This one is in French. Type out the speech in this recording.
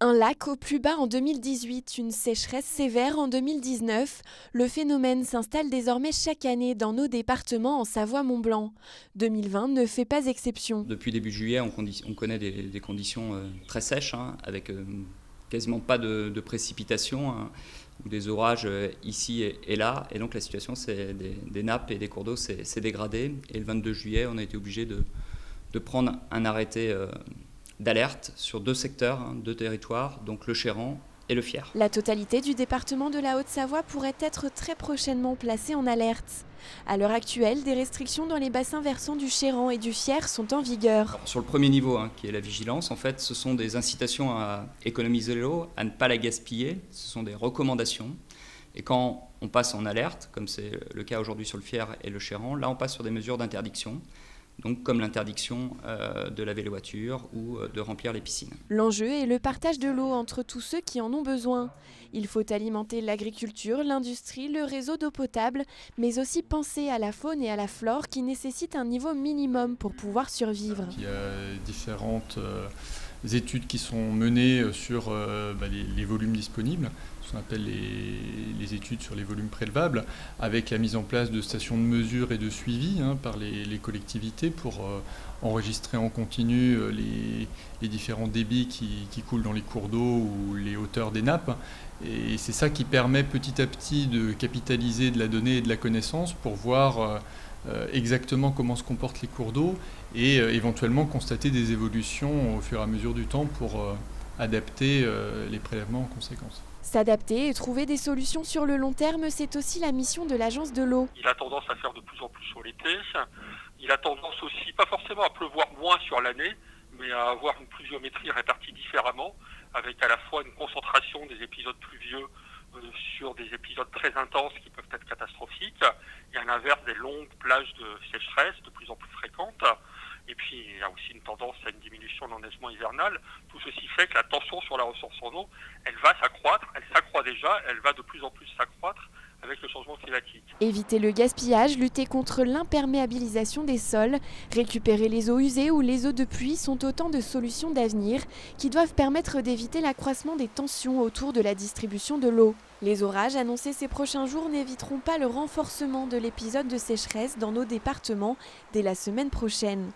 Un lac au plus bas en 2018, une sécheresse sévère en 2019. Le phénomène s'installe désormais chaque année dans nos départements en Savoie-Mont-Blanc. 2020 ne fait pas exception. Depuis début juillet, on connaît des conditions très sèches, avec quasiment pas de précipitations, ou des orages ici et là. Et donc la situation des nappes et des cours d'eau s'est dégradée. Et le 22 juillet, on a été obligé de prendre un arrêté d'alerte sur deux secteurs, deux territoires, donc le Chéran et le Fier. La totalité du département de la Haute-Savoie pourrait être très prochainement placée en alerte. À l'heure actuelle, des restrictions dans les bassins versants du Chéran et du Fier sont en vigueur. Alors, sur le premier niveau, qui est la vigilance, en fait, ce sont des incitations à économiser l'eau, à ne pas la gaspiller. Ce sont des recommandations. Et quand on passe en alerte, comme c'est le cas aujourd'hui sur le Fier et le Chéran, là on passe sur des mesures d'interdiction. Donc comme l'interdiction de laver les voitures ou de remplir les piscines. L'enjeu est le partage de l'eau entre tous ceux qui en ont besoin. Il faut alimenter l'agriculture, l'industrie, le réseau d'eau potable, mais aussi penser à la faune et à la flore qui nécessitent un niveau minimum pour pouvoir survivre. Il y a différentes études qui sont menées sur les volumes disponibles, ce qu'on appelle les études sur les volumes prélevables, avec la mise en place de stations de mesure et de suivi par les collectivités pour enregistrer en continu les différents débits qui coulent dans les cours d'eau ou les hauteurs des nappes. Et c'est ça qui permet petit à petit de capitaliser de la donnée et de la connaissance pour voir exactement comment se comportent les cours d'eau et éventuellement constater des évolutions au fur et à mesure du temps pour adapter les prélèvements en conséquence. S'adapter et trouver des solutions sur le long terme, c'est aussi la mission de l'Agence de l'eau. Il a tendance à faire de plus en plus sur l'été. Il a tendance aussi, pas forcément à pleuvoir moins sur l'année, mais à avoir une pluviométrie répartie différemment, avec à la fois une concentration des épisodes pluvieux sur des épisodes très intenses qui peuvent être catastrophiques, et à l'inverse des longues plages de sécheresse de plus en plus fréquentes. Et puis il y a aussi une tendance à une diminution de l'enneigement hivernal. Tout ceci fait que la tension sur la ressource en eau, elle va s'accroître, elle s'accroît déjà, elle va de plus en plus s'accroître avec le changement climatique. Éviter le gaspillage, lutter contre l'imperméabilisation des sols, récupérer les eaux usées ou les eaux de pluie sont autant de solutions d'avenir qui doivent permettre d'éviter l'accroissement des tensions autour de la distribution de l'eau. Les orages annoncés ces prochains jours n'éviteront pas le renforcement de l'épisode de sécheresse dans nos départements dès la semaine prochaine.